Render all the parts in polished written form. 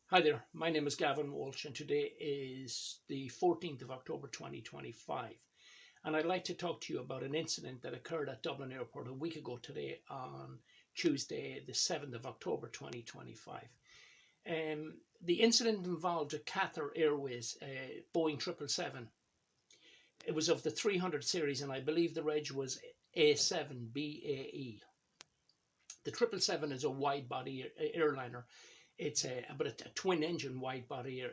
Hi there, my name is Gavin Walsh and today is the 14th of October 2025 and I'd like to talk to you about an incident that occurred at Dublin Airport a week ago today on Tuesday the 7th of October 2025. The incident involved a Qatar Airways Boeing 777. It was of the 300 series and I believe the reg was A7BAE. The 777 is a wide body airliner. It's a twin engine wide bodied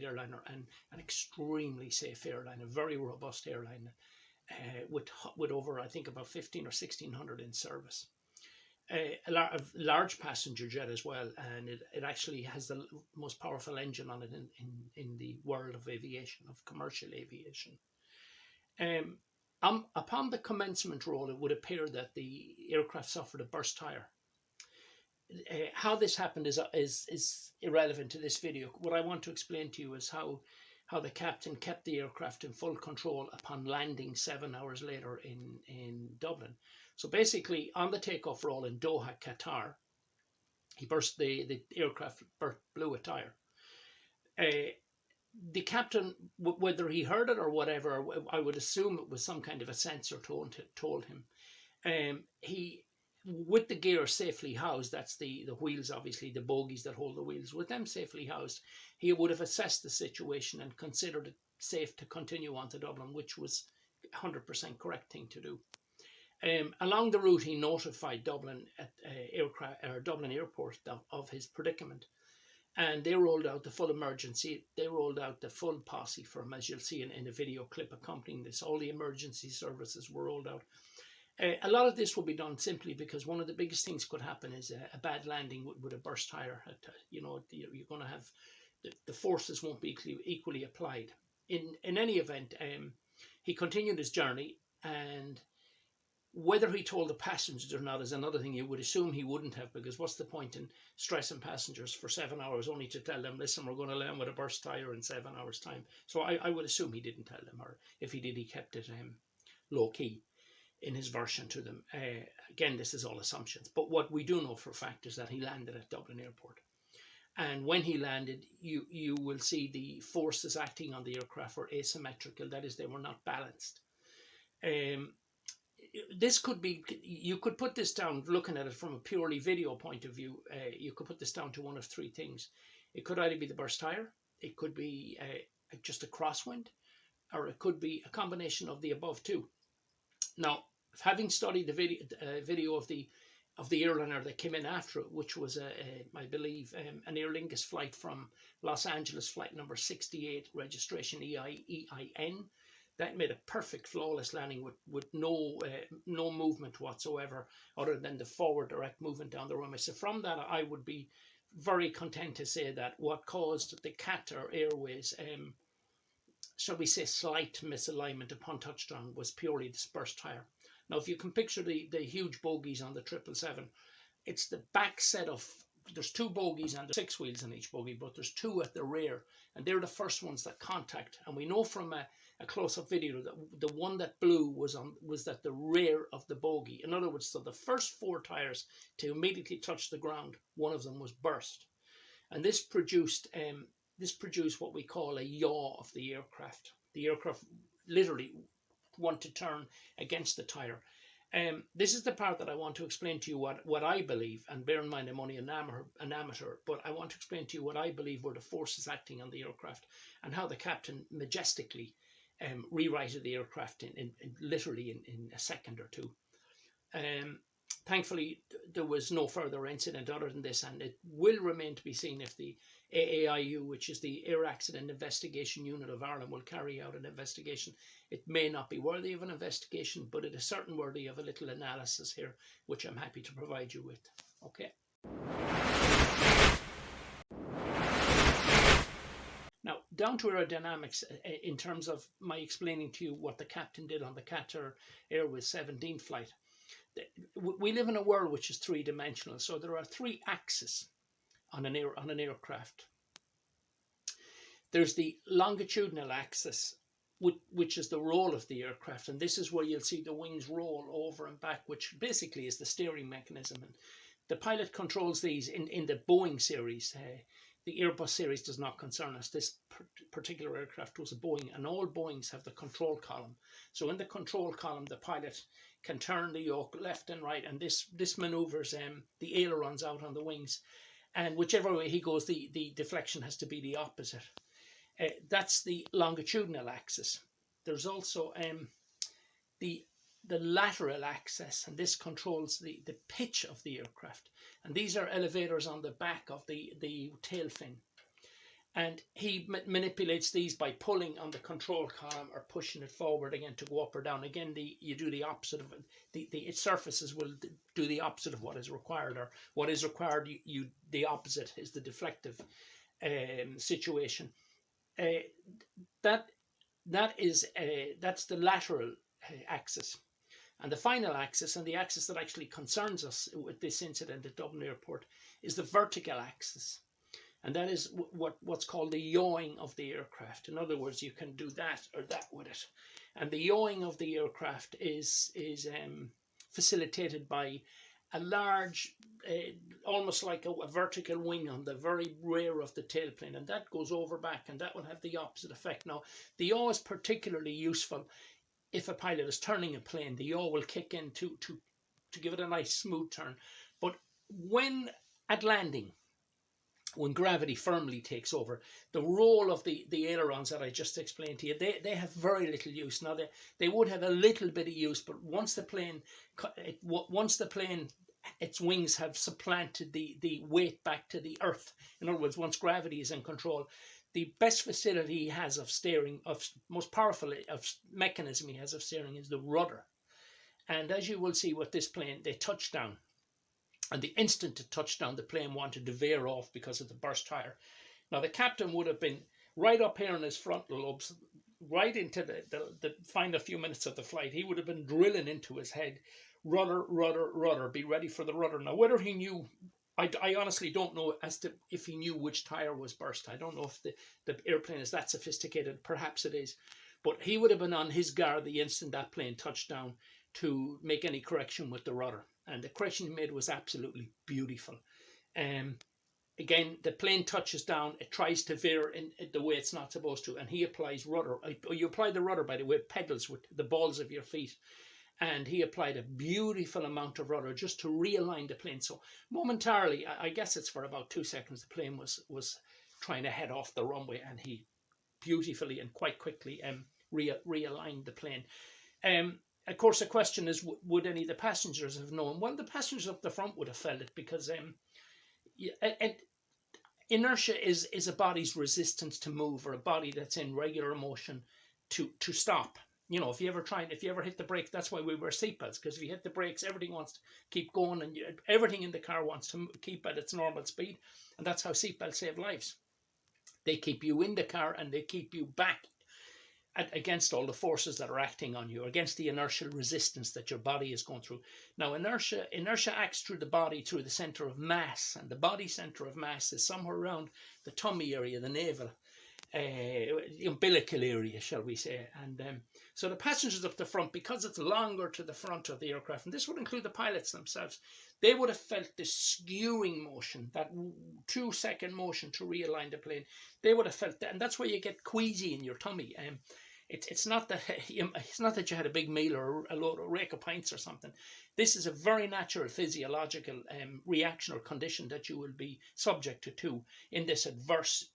airliner and an extremely safe airline, a very robust airline with over I think about 15 or 1600 in service. A large passenger jet as well, and it actually has the most powerful engine on it in the world of aviation, of commercial aviation. Um, Upon the commencement roll, it would appear that the aircraft suffered a burst tyre. How this happened is irrelevant to this video. What I want to explain to you is how the captain kept the aircraft in full control upon landing 7 hours later in Dublin. So basically, on the takeoff roll in Doha, Qatar, he burst the aircraft blew a tire. The captain, whether he heard it or whatever, I would assume it was some kind of a sensor told him. He, with the gear safely housed, that's the wheels, obviously the bogies that hold the wheels, with them safely housed, he would have assessed the situation and considered it safe to continue on to Dublin, which was 100% correct thing to do. Along the route, he notified Dublin Dublin Airport of his predicament, and they rolled out the full emergency. They rolled out the full posse for him, as you'll see in a video clip accompanying this. All the emergency services were rolled out. A lot of this will be done simply because one of the biggest things could happen is a bad landing with a burst tire. You're going to have the forces won't be equally applied. In any event, he continued his journey, and whether he told the passengers or not is another thing. You would assume he wouldn't have, because what's the point in stressing passengers for 7 hours only to tell them, listen, we're going to land with a burst tire in 7 hours time. So I would assume he didn't tell them, or if he did, he kept it low key in his version to them. Again, this is all assumptions, but what we do know for a fact is that he landed at Dublin Airport. And when he landed, you will see the forces acting on the aircraft were asymmetrical. That is, they were not balanced. This could be, you could put this down, looking at it from a purely video point of view, you could put this down to one of three things. It could either be the burst tire, it could be just a crosswind, or it could be a combination of the above two. Now, having studied the video of the airliner that came in after it, which was I believe an Aer Lingus flight from Los Angeles, flight number 68, registration EIN, that made a perfect flawless landing with no movement whatsoever, other than the forward direct movement down the runway. So from that, I would be very content to say that what caused the Qatar Airways shall we say, slight misalignment upon touchdown was purely the burst tire. Now, if you can picture the huge bogies on the 777, it's the back set of, there's two bogies and there's 6 wheels in each bogie, but there's two at the rear, and they're the first ones that contact. And we know from a close-up video that the one that blew was at the rear of the bogie. In other words, so the first 4 tires to immediately touch the ground, one of them was burst, and this produced what we call a yaw of the aircraft. The aircraft literally want to turn against the tire. This is the part that I want to explain to you what I believe, and bear in mind I'm only an amateur, but I want to explain to you what I believe were the forces acting on the aircraft, and how the captain majestically rewrited the aircraft in literally in a second or two. Thankfully, there was no further incident other than this, and it will remain to be seen if the AAIU, which is the Air Accident Investigation Unit of Ireland, will carry out an investigation. It may not be worthy of an investigation, but it is certainly worthy of a little analysis here, which I'm happy to provide you with. Okay. Now, down to aerodynamics, in terms of my explaining to you what the captain did on the Qatar Airways 17 flight. We live in a world which is three-dimensional, so there are 3 axes on an aircraft. There's the longitudinal axis, which is the roll of the aircraft, and this is where you'll see the wings roll over and back, which basically is the steering mechanism. And the pilot controls these in the Boeing series. the Airbus series does not concern us. This particular aircraft was a Boeing, and all Boeings have the control column. So in the control column, the pilot can turn the yoke left and right, and this maneuvers the ailerons out on the wings. And whichever way he goes, the deflection has to be the opposite. That's the longitudinal axis. There's also the lateral axis, and this controls the pitch of the aircraft. And these are elevators on the back of the tail fin. And he manipulates these by pulling on the control column or pushing it forward again to go up or down. Again, you do the opposite of it. Its surfaces will do the opposite of what is required, or what is required, the opposite is the deflective situation. That's the lateral axis. And the final axis, and the axis that actually concerns us with this incident at Dublin Airport, is the vertical axis. And that is what's called the yawing of the aircraft. In other words, you can do that or that with it. And the yawing of the aircraft is facilitated by a large, almost like a vertical wing on the very rear of the tailplane, and that goes over back, and that will have the opposite effect. Now, the yaw is particularly useful if a pilot is turning a plane. The yaw will kick in to give it a nice smooth turn. But when at landing, when gravity firmly takes over, the role of the ailerons that I just explained to you, they have very little use. Now, they would have a little bit of use, but once the plane, its wings have supplanted the weight back to the earth, in other words, once gravity is in control, the best facility he has of steering, most powerful mechanism he has of steering, is the rudder. And as you will see with this plane, they touch down. And the instant it touched down, the plane wanted to veer off because of the burst tyre. Now, the captain would have been right up here in his frontal lobes, right into the final few minutes of the flight. He would have been drilling into his head, rudder, rudder, rudder, be ready for the rudder. Now, whether he knew, I honestly don't know as to if he knew which tyre was burst. I don't know if the airplane is that sophisticated. Perhaps it is. But he would have been on his guard the instant that plane touched down to make any correction with the rudder. And the correction he made was absolutely beautiful. Again, the plane touches down, it tries to veer in the way it's not supposed to, and he applies rudder. You apply the rudder, by the way, pedals with the balls of your feet. And he applied a beautiful amount of rudder just to realign the plane. So momentarily, I guess it's for about 2 seconds, the plane was trying to head off the runway, and he beautifully and quite quickly realigned the plane. Of course, the question is, would any of the passengers have known? Well, the passengers up the front would have felt it, because inertia is a body's resistance to move, or a body that's in regular motion to stop. You know, if you ever hit the brakes, that's why we wear seatbelts, because if you hit the brakes, everything wants to keep going, and everything in the car wants to keep at its normal speed, and that's how seatbelts save lives. They keep you in the car, and they keep you back against all the forces that are acting on you, against the inertial resistance that your body is going through. Now, inertia acts through the body, through the center of mass, and the body center of mass is somewhere around the tummy area, the navel, the umbilical area, shall we say. And so the passengers up the front, because it's longer to the front of the aircraft, and this would include the pilots themselves, they would have felt this skewing motion, that 2-second motion to realign the plane. They would have felt that, and that's where you get queasy in your tummy. It's not that you had a big meal or a rake of pints or something. This is a very natural physiological reaction or condition that you will be subject to in this adverse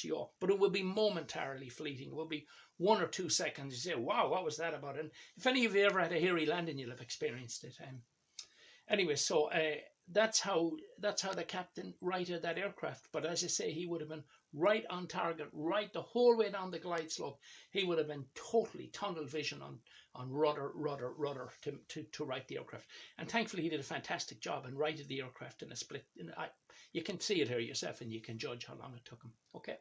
yaw. But it will be momentarily fleeting. It will be 1 or 2 seconds. You say, "Wow, what was that about?" And if any of you ever had a hairy landing, you'll have experienced it. Anyway, so that's how the captain righted that aircraft. But as I say, he would have been right on target, right the whole way down the glide slope. He would have been totally tunnel vision on rudder to right the aircraft. And thankfully, he did a fantastic job and righted the aircraft in a split. You can see it here yourself, and you can judge how long it took him. Okay.